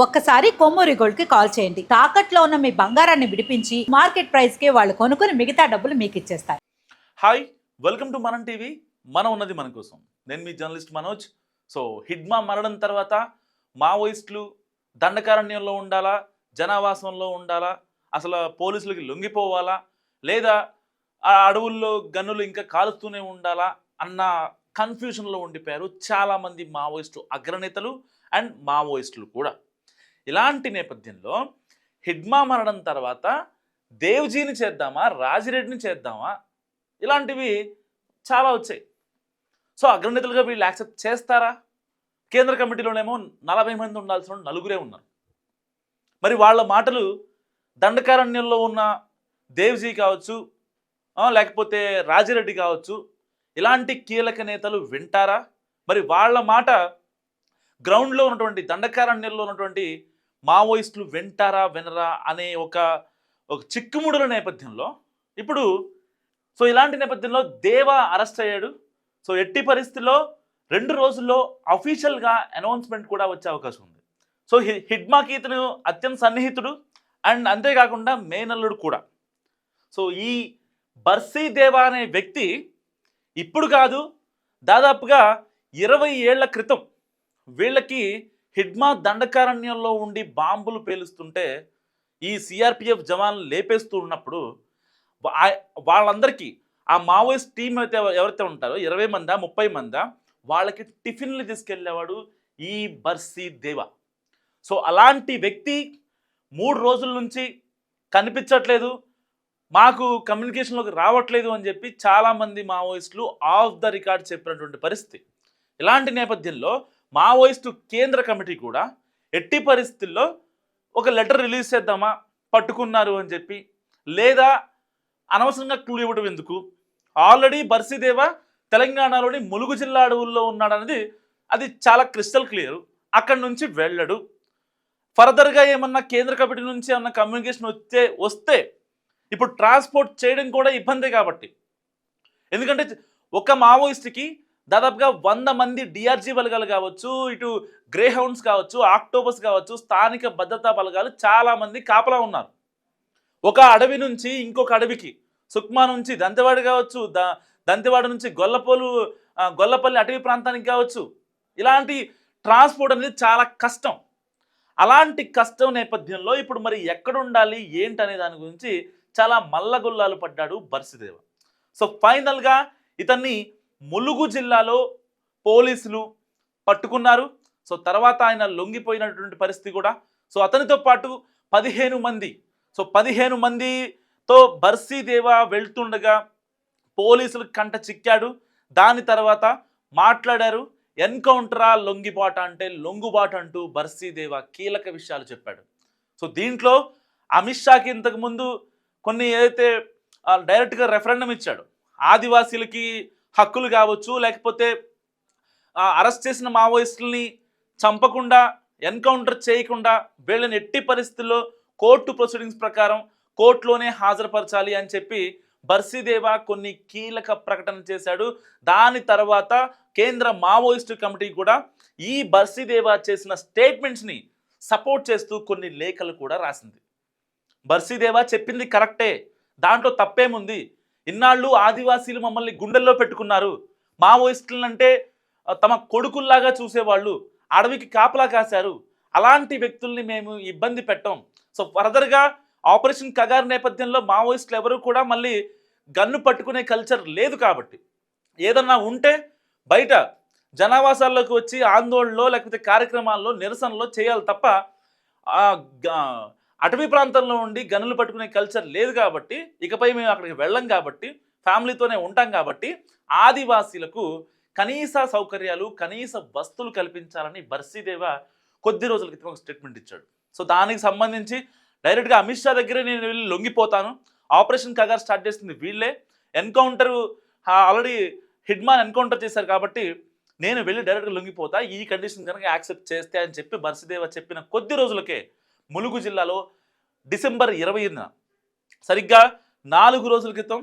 ఒక్కసారి కొమ్మూరి గోల్డ్ కి కాల్ చేయండి. తాకట్లో ఉన్న మీ బంగారాన్ని విడిపించి మార్కెట్ ప్రైస్ కి వాళ్ళు కొనుక్కుని మిగతా డబ్బులు మీకు ఇచ్చేస్తారు. హాయ్, వెల్కమ్ టు మనం టీవీ. మనం ఉన్నది మన కోసం. నేను మీ జర్నలిస్ట్ మనోజ్. సో హిడ్మా మరణం తర్వాత మావోయిస్టులు దండకారణ్యంలో ఉండాలా, జనావాసంలో ఉండాలా, అసలు పోలీసులకి లొంగిపోవాలా, లేదా ఆ అడవుల్లో గన్నులు ఇంకా కాలుస్తూనే ఉండాలా అన్న కన్ఫ్యూజన్లో ఉండిపోయారు చాలామంది మావోయిస్టు అగ్రనేతలు అండ్ మావోయిస్టులు కూడా. ఇలాంటి నేపథ్యంలో హిడ్మా మరణం తర్వాత దేవ్జీని చేద్దామా, రాజిరెడ్డిని చేద్దామా, ఇలాంటివి చాలా వచ్చాయి. సో అగ్రనేతలుగా వీళ్ళు యాక్సెప్ట్ చేస్తారా? కేంద్ర కమిటీలోనేమో 40 మంది ఉండాల్సిన 4 ఉన్నారు. మరి వాళ్ళ మాటలు దండకారణ్యంలో ఉన్న దేవ్జీ కావచ్చు, లేకపోతే రాజిరెడ్డి కావచ్చు, ఇలాంటి కీలక నేతలు వింటారా? మరి వాళ్ళ మాట గ్రౌండ్లో ఉన్నటువంటి దండకారణ్యంలో ఉన్నటువంటి మావోయిస్టులు వింటారా వినరా అనే ఒక చిక్కుముడుల నేపథ్యంలో ఇప్పుడు ఇలాంటి నేపథ్యంలో దేవా అరెస్ట్ అయ్యాడు. సో ఎట్టి పరిస్థితుల్లో 2 రోజుల్లో అఫీషియల్గా అనౌన్స్మెంట్ కూడా వచ్చే అవకాశం ఉంది. సో హిడ్మాకి ఇతను అత్యంత సన్నిహితుడు అండ్ అంతేకాకుండా మేనల్లుడు కూడా. సో ఈ బర్సీ దేవా అనే వ్యక్తి ఇప్పుడు కాదు, దాదాపుగా 20 ఏళ్ల క్రితం వీళ్ళకి హిడ్మా దండకారణ్యంలో ఉండి బాంబులు పేలుస్తుంటే ఈ సిఆర్పిఎఫ్ జవాన్లు లేపేస్తూ ఉన్నప్పుడు వాళ్ళందరికీ ఆ మావోయిస్ట్ టీం అయితే ఎవరైతే ఉంటారో 20 మందా 30 మందా వాళ్ళకి టిఫిన్లు తీసుకెళ్ళేవాడు ఈ బర్సీ దేవా. సో అలాంటి వ్యక్తి 3 రోజుల నుంచి కనిపించట్లేదు, మాకు కమ్యూనికేషన్లోకి రావట్లేదు అని చెప్పి చాలామంది మావోయిస్టులు ఆఫ్ ద రికార్డ్ చెప్పినటువంటి పరిస్థితి. ఇలాంటి నేపథ్యంలో మావోయిస్టు కేంద్ర కమిటీ కూడా ఎట్టి పరిస్థితుల్లో ఒక లెటర్ రిలీజ్ చేద్దామా పట్టుకున్నారు అని చెప్పి, లేదా అనవసరంగా క్లూ ఇవ్వడం ఎందుకు, ఆల్రెడీ బర్సీదేవా తెలంగాణలోని ములుగు జిల్లా అడవుల్లో ఉన్నాడనేది అది చాలా క్రిస్టల్ క్లియర్. అక్కడి నుంచి వెళ్ళడు. ఫర్దర్గా ఏమన్నా కేంద్ర కమిటీ నుంచి ఏమన్నా కమ్యూనికేషన్ వస్తే ఇప్పుడు ట్రాన్స్పోర్ట్ చేయడం కూడా ఇబ్బందే కాబట్టి, ఎందుకంటే ఒక మావోయిస్ట్కి దాదాపుగా 100 మంది డిఆర్జీ బలగాలు కావచ్చు, ఇటు గ్రే హౌండ్స్ కావచ్చు, ఆక్టోబస్ కావచ్చు, స్థానిక భద్రతా బలగాలు చాలామంది కాపలా ఉన్నారు. ఒక అడవి నుంచి ఇంకొక అడవికి, సుక్మా నుంచి దంతెవాడి కావచ్చు, దంతెవాడ నుంచి గొల్లపల్లి అటవీ ప్రాంతానికి కావచ్చు, ఇలాంటి ట్రాన్స్పోర్ట్ అనేది చాలా కష్టం. అలాంటి కష్టం నేపథ్యంలో ఇప్పుడు మరి ఎక్కడ ఉండాలి ఏంటనే దాని గురించి చాలా మల్లగొల్లాలు పడ్డాడు బర్సీదేవా. సో ఫైనల్గా ఇతన్ని ములుగు జిల్లాలో పోలీసులు పట్టుకున్నారు. సో తర్వాత ఆయన లొంగిపోయినటువంటి పరిస్థితి కూడా. సో అతనితో పాటు 15 మంది, 15 మందితో బర్సీదేవా వెళ్తుండగా పోలీసులు కంట చిక్కాడు. దాని తర్వాత మాట్లాడారు. ఎన్కౌంటరా లొంగిబాట అంటే లొంగుబాటు అంటూ బర్సీదేవా కీలక విషయాలు చెప్పాడు. సో దీంట్లో అమిత్ షాకి ఇంతకుముందు కొన్ని ఏదైతే డైరెక్ట్గా రెఫరెండం ఇచ్చాడు, ఆదివాసీలకి హక్కులు కావచ్చు, లేకపోతే అరెస్ట్ చేసిన మావోయిస్టులని చంపకుండా ఎన్కౌంటర్ చేయకుండా వీళ్ళని ఎట్టి పరిస్థితుల్లో కోర్టు ప్రొసీడింగ్స్ ప్రకారం కోర్టులోనే హాజరుపరచాలి అని చెప్పి బర్సీదేవా కొన్ని కీలక ప్రకటన చేశాడు. దాని తర్వాత కేంద్ర మావోయిస్టు కమిటీ కూడా ఈ బర్సీదేవా చేసిన స్టేట్మెంట్స్ని సపోర్ట్ చేస్తూ కొన్ని లేఖలు కూడా రాసింది. బర్సీదేవా చెప్పింది కరెక్టే, దాంట్లో తప్పేముంది, ఇన్నాళ్ళు ఆదివాసీలు మమ్మల్ని గుండెల్లో పెట్టుకున్నారు, మావోయిస్టులంటే తమ కొడుకుల్లాగా చూసేవాళ్ళు, అడవికి కాపలా కాశారు, అలాంటి వ్యక్తుల్ని మేము ఇబ్బంది పెట్టాం. సో ఫర్దర్గా ఆపరేషన్ కగార్ నేపథ్యంలో మావోయిస్టులు ఎవరు కూడా మళ్ళీ గన్ను పట్టుకునే కల్చర్ లేదు కాబట్టి ఏదన్నా ఉంటే బయట జనావాసాల్లోకి వచ్చి ఆందోళనలో లేకపోతే కార్యక్రమాల్లో నిరసనలో చేయాలి తప్ప అటవీ ప్రాంతంలో ఉండి గన్నులు పట్టుకునే కల్చర్ లేదు కాబట్టి, ఇకపై మేము అక్కడికి వెళ్ళం కాబట్టి, ఫ్యామిలీతోనే ఉంటాం కాబట్టి ఆదివాసీలకు కనీస సౌకర్యాలు, కనీస వస్తువులు కల్పించాలని బర్సీదేవా కొద్ది రోజుల క్రితం ఒక స్టేట్మెంట్ ఇచ్చాడు. సో దానికి సంబంధించి డైరెక్ట్గా అమిత్ షా దగ్గరే నేను వెళ్ళి లొంగిపోతాను, ఆపరేషన్ కగార్ స్టార్ట్ చేస్తుంది వీళ్ళే, ఎన్కౌంటర్ ఆల్రెడీ హిడ్మాన్ ఎన్కౌంటర్ చేశారు కాబట్టి నేను వెళ్ళి డైరెక్ట్గా లొంగిపోతా, ఈ కండిషన్ కనుక యాక్సెప్ట్ చేస్తే అని చెప్పి బర్సీదేవా చెప్పిన కొద్ది రోజులకే ములుగు జిల్లాలో డిసెంబర్ 20న సరిగ్గా 4 రోజుల క్రితం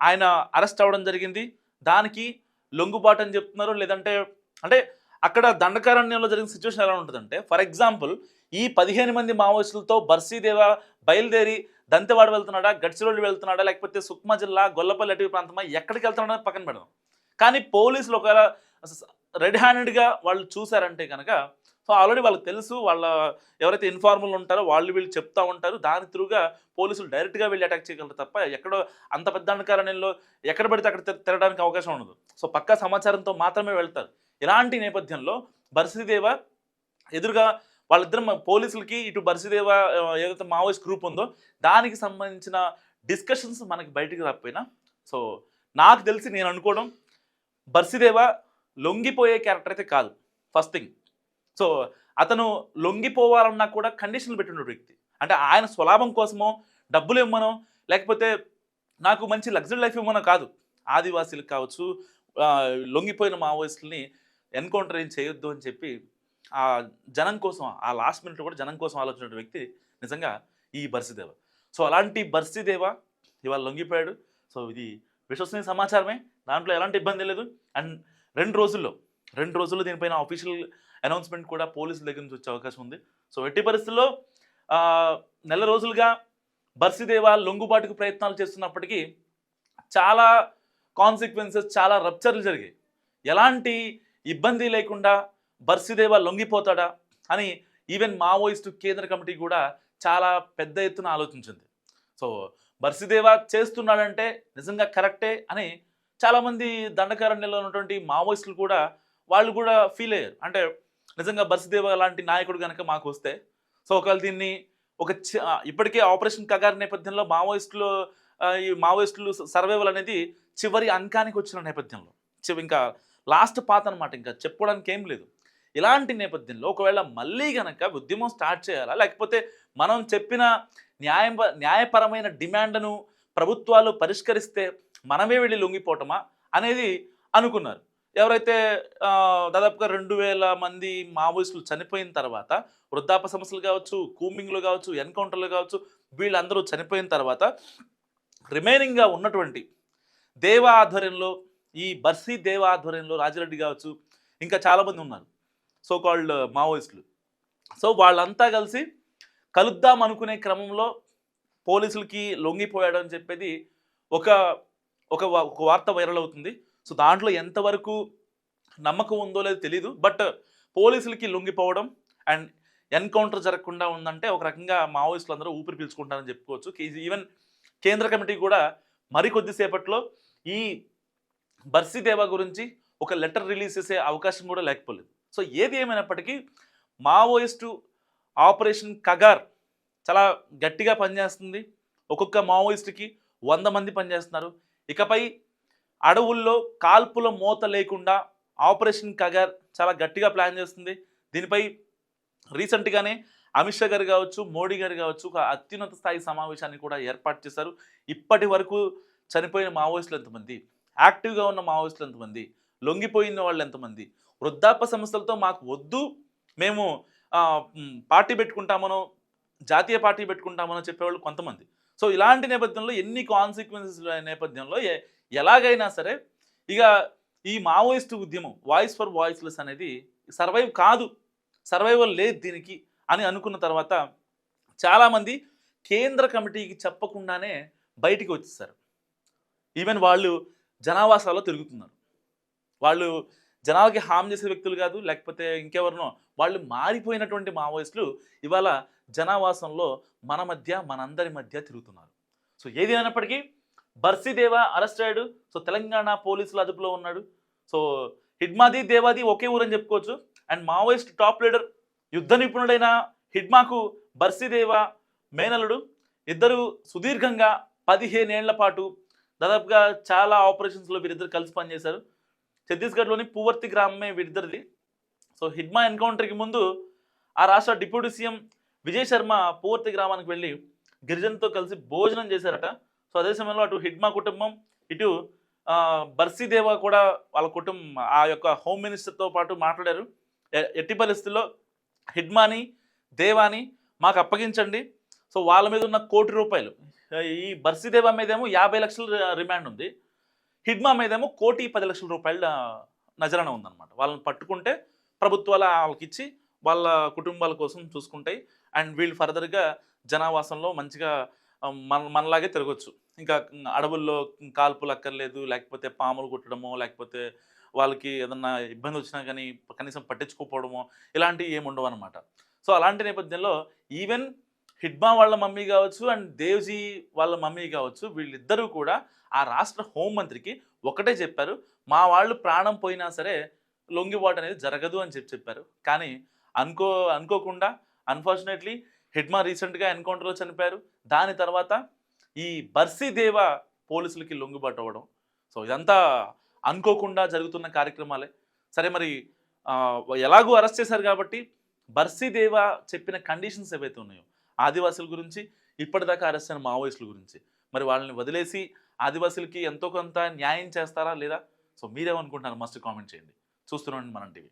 ఆయన అరెస్ట్ అవ్వడం జరిగింది. దానికి లొంగుబాటు అని చెప్తున్నారు, లేదంటే అంటే అక్కడ దండకారణ్యంలో జరిగిన సిచ్యువేషన్ ఎలా ఉంటుందంటే, ఫర్ ఎగ్జాంపుల్ ఈ 15 మంది మావోయిస్టులతో బర్సీదేవ బయలుదేరి దంతెవాడ వెళ్తున్నాడా, గడ్చిరోలి వెళ్తున్నాడా, లేకపోతే సుక్మా జిల్లా గొల్లపల్లి అటవీ ప్రాంతమా ఎక్కడికి వెళ్తున్నాడో పక్కన పెడదాం. కానీ పోలీసులు ఒకవేళ రెడ్ హ్యాండెడ్గా వాళ్ళు చూసారంటే కనుక, సో ఆల్రెడీ వాళ్ళకి తెలుసు, వాళ్ళ ఎవరైతే ఇన్ఫార్మల్ ఉంటారో వాళ్ళు వీళ్ళు చెప్తా ఉంటారు. దాని త్రూగా పోలీసులు డైరెక్ట్గా వెళ్ళి అటాక్ చేయగలరు తప్ప ఎక్కడో అంత పెద్ద దండకారణ్యంలో ఎక్కడ పడితే అక్కడ తిరగడానికి అవకాశం ఉండదు. సో పక్కా సమాచారంతో మాత్రమే వెళ్తారు. ఇలాంటి నేపథ్యంలో బర్సీదేవ ఎదురుగా వాళ్ళిద్దరు పోలీసులకి, ఇటు బర్సీదేవ ఏదైతే మావోయిస్ట్ గ్రూప్ ఉందో దానికి సంబంధించిన డిస్కషన్స్ మనకి బయటికి రాకపోయినా, సో నాకు తెలిసి నేను అనుకోవడం బర్సీదేవ లొంగిపోయే క్యారెక్టర్ అయితే కాదు. ఫస్ట్ థింగ్, సో అతను లొంగిపోవాలన్నా కూడా కండిషన్లు పెట్టిన వ్యక్తి. అంటే ఆయన స్వలాభం కోసమో, డబ్బులు ఇవ్వమనో, లేకపోతే నాకు మంచి లగ్జరీ లైఫ్ ఇవ్వమనో కాదు. ఆదివాసీలకు కావచ్చు, లొంగిపోయిన మావోయిస్టులని ఎన్కౌంటర్ ఏం చేయొద్దు అని చెప్పి ఆ జనం కోసం, ఆ లాస్ట్ మినిట్ కూడా జనం కోసం ఆలోచించిన వ్యక్తి నిజంగా ఈ బర్సీదేవ. సో అలాంటి బర్సీదేవ ఇవాళ లొంగిపోయాడు. సో ఇది విశ్వసనీయ సమాచారమే, దాంట్లో ఎలాంటి ఇబ్బంది లేదు. అండ్ రెండు రోజుల్లో దీనిపైన అఫీషియల్ అనౌన్స్మెంట్ కూడా పోలీసుల దగ్గర నుంచి వచ్చే అవకాశం ఉంది. సో ఎట్టి పరిస్థితుల్లో నెల రోజులుగా బర్సీదేవ లొంగుబాటుకు ప్రయత్నాలు చేస్తున్నప్పటికీ చాలా కాన్సిక్వెన్సెస్, చాలా రప్చర్లు జరిగాయి. ఎలాంటి ఇబ్బంది లేకుండా బర్సీదేవ లొంగిపోతాడా అని ఈవెన్ మావోయిస్టు కేంద్ర కమిటీ కూడా చాలా పెద్ద ఎత్తున ఆలోచించింది. సో బర్సీదేవ చేస్తున్నాడంటే నిజంగా కరెక్టే అని చాలామంది దండకారణ్యంలో ఉన్నటువంటి మావోయిస్టులు కూడా వాళ్ళు కూడా ఫీల్ అయ్యారు. అంటే నిజంగా బర్సీదేవ లాంటి నాయకుడు కనుక మాకు వస్తే, సో ఒకవేళ దీన్ని ఇప్పటికే ఆపరేషన్ కగార్ నేపథ్యంలో ఈ మావోయిస్టులు సర్వైవల్ అనేది చివరి అంకానికి వచ్చిన నేపథ్యంలో, ఇంకా లాస్ట్ పాత అనమాట, ఇంకా చెప్పుకోవడానికి ఏం లేదు. ఇలాంటి నేపథ్యంలో ఒకవేళ మళ్ళీ కనుక ఉద్యమం స్టార్ట్ చేయాలా, లేకపోతే మనం చెప్పిన న్యాయపరమైన డిమాండ్ను ప్రభుత్వాలు పరిష్కరిస్తే మనమే వెళ్ళి లొంగిపోవటమా అనేది అనుకున్నారు. ఎవరైతే దాదాపుగా 2000 మంది మావోయిస్టులు చనిపోయిన తర్వాత, వృద్ధాప్య సమస్యలు కావచ్చు, కూంబింగ్లు కావచ్చు, ఎన్కౌంటర్లు కావచ్చు, వీళ్ళందరూ చనిపోయిన తర్వాత రిమైనింగ్గా ఉన్నటువంటి దేవ ఆధ్వర్యంలో, ఈ బర్సీ దేవ ఆధ్వర్యంలో రాజిరెడ్డి కావచ్చు, ఇంకా చాలామంది ఉన్నారు సో కాల్డ్ మావోయిస్టులు. సో వాళ్ళంతా కలిసి కలుద్దాం అనుకునే క్రమంలో పోలీసులకి లొంగిపోయాడు అని చెప్పేది ఒక వార్త వైరల్ అవుతుంది. సో దాంట్లో ఎంతవరకు నమ్మకం ఉందో లేదో తెలీదు. బట్ పోలీసులకి లొంగిపోవడం అండ్ ఎన్కౌంటర్ జరగకుండా ఉందంటే ఒక రకంగా మావోయిస్టులు అందరూ ఊపిరి పీల్చుకుంటారని చెప్పుకోవచ్చు. ఈవెన్ కేంద్ర కమిటీ కూడా మరికొద్దిసేపట్లో ఈ బర్సీదేవ గురించి ఒక లెటర్ రిలీజ్ చేసే అవకాశం కూడా లేకపోలేదు. సో ఏది ఏమైనప్పటికీ మావోయిస్టు ఆపరేషన్ కగార్ చాలా గట్టిగా పనిచేస్తుంది. ఒక్కొక్క మావోయిస్టుకి 100 మంది పనిచేస్తున్నారు. ఇకపై అడవుల్లో కాల్పుల మోత లేకుండా ఆపరేషన్ కగార్ చాలా గట్టిగా ప్లాన్ చేస్తుంది. దీనిపై రీసెంట్గానే అమిత్ షా గారు కావచ్చు, మోడీ గారు కావచ్చు, ఒక అత్యున్నత స్థాయి సమావేశాన్ని కూడా ఏర్పాటు చేశారు. ఇప్పటి వరకు చనిపోయిన మావోయిస్టులు ఎంతమంది, యాక్టివ్గా ఉన్న మావోయిస్టులు ఎంతమంది, లొంగిపోయిన వాళ్ళు ఎంతమంది, వృద్ధాప్య సమస్యలతో మాకు వద్దు, మేము పార్టీ పెట్టుకుంటామనో, జాతీయ పార్టీ పెట్టుకుంటామనో చెప్పేవాళ్ళు కొంతమంది. సో ఇలాంటి నేపథ్యంలో ఎన్ని కాన్సిక్వెన్సెస్ నేపథ్యంలో ఎలాగైనా సరే ఇక ఈ మావోయిస్టు ఉద్యమం వాయిస్ ఫర్ వాయిస్లెస్ అనేది సర్వైవల్ లేదు దీనికి అని అనుకున్న తర్వాత చాలామంది కేంద్ర కమిటీకి చెప్పకుండానే బయటికి వచ్చేసారు. ఈవెన్ వాళ్ళు జనావాసాల్లో తిరుగుతున్నారు. వాళ్ళు జనాలకి హామ్ చేసే వ్యక్తులు కాదు, లేకపోతే ఇంకెవరినో, వాళ్ళు మారిపోయినటువంటి మావోయిస్టులు ఇవాళ జనావాసంలో మనందరి మధ్య తిరుగుతున్నారు. సో ఏది అయినప్పటికీ బర్సీదేవ అరెస్ట్ అయ్యాడు. సో తెలంగాణ పోలీసుల అదుపులో ఉన్నాడు. సో హిడ్మాది దేవాది ఒకే ఊరని చెప్పుకోవచ్చు. అండ్ మావోయిస్ట్ టాప్ లీడర్, యుద్ధ నిపుణుడైన హిడ్మాకు బర్సీదేవ మేనలుడు. ఇద్దరు సుదీర్ఘంగా 15 ఏళ్ల పాటు దాదాపుగా చాలా ఆపరేషన్స్లో వీరిద్దరు కలిసి పనిచేశారు. ఛత్తీస్గఢ్లోని పూవర్తి గ్రామమే వీరిద్దరిది. సో హిడ్మా ఎన్కౌంటర్కి ముందు ఆ రాష్ట్ర డిప్యూటీ సీఎం విజయ్ శర్మ పూవర్తి గ్రామానికి వెళ్ళి గిరిజనులతో కలిసి భోజనం చేశారట. సో అదే సమయంలో అటు హిడ్మా కుటుంబం, ఇటు బర్సీదేవ కూడా వాళ్ళ కుటుంబం ఆ యొక్క హోమ్ మినిస్టర్తో పాటు మాట్లాడారు. ఎట్టి పరిస్థితుల్లో హిడ్మాని, దేవాని మాకు అప్పగించండి. సో వాళ్ళ మీద ఉన్న ₹1,00,00,000, ఈ బర్సీదేవ మీదేమో 50 లక్షల రిమాండ్ ఉంది, హిడ్మా మీదేమో ₹1,10,00,000 నజరాన ఉందన్నమాట. వాళ్ళని పట్టుకుంటే ప్రభుత్వాలు వాళ్ళకి ఇచ్చి వాళ్ళ కుటుంబాల కోసం చూసుకుంటాయి. అండ్ వీళ్ళు ఫర్దర్గా జనావాసంలో మంచిగా మనలాగే తిరగొచ్చు. ఇంకా అడవుల్లో కాల్పులు అక్కర్లేదు, లేకపోతే పాములు కుట్టడమో, లేకపోతే వాళ్ళకి ఏదన్నా ఇబ్బంది వచ్చినా కానీ కనీసం పట్టించుకోకపోవడమో ఇలాంటివి ఏమి ఉండవు అనమాట. సో అలాంటి నేపథ్యంలో ఈవెన్ హిడ్మా వాళ్ళ మమ్మీ కావచ్చు అండ్ దేవ్జీ వాళ్ళ మమ్మీ కావచ్చు, వీళ్ళిద్దరూ కూడా ఆ రాష్ట్ర హోంమంత్రికి ఒకటే చెప్పారు, మా వాళ్ళు ప్రాణం పోయినా సరే లొంగిబాటు అనేది జరగదు అని చెప్పారు. కానీ అనుకోకుండా అన్ఫార్చునేట్లీ హిడ్మా రీసెంట్గా ఎన్కౌంటర్లో చనిపోయారు. దాని తర్వాత ఈ బర్సీ దేవా పోలీసులకి లొంగిబాటు అవ్వడం. సో ఇదంతా అనుకోకుండా జరుగుతున్న కార్యక్రమాలే. సరే మరి ఎలాగూ అరెస్ట్ చేశారు కాబట్టి బర్సీ దేవా చెప్పిన కండిషన్స్ ఏవైతే ఉన్నాయో ఆదివాసుల గురించి, ఇప్పటిదాకా అరెస్ట్ అయిన మావోయిస్టుల గురించి, మరి వాళ్ళని వదిలేసి ఆదివాసులకి ఎంతో కొంత న్యాయం చేస్తారా లేదా? సో మీరేమనుకుంటున్నారు? మస్ట్ కామెంట్ చేయండి. చూస్తున్నాండి మనం టీవీ.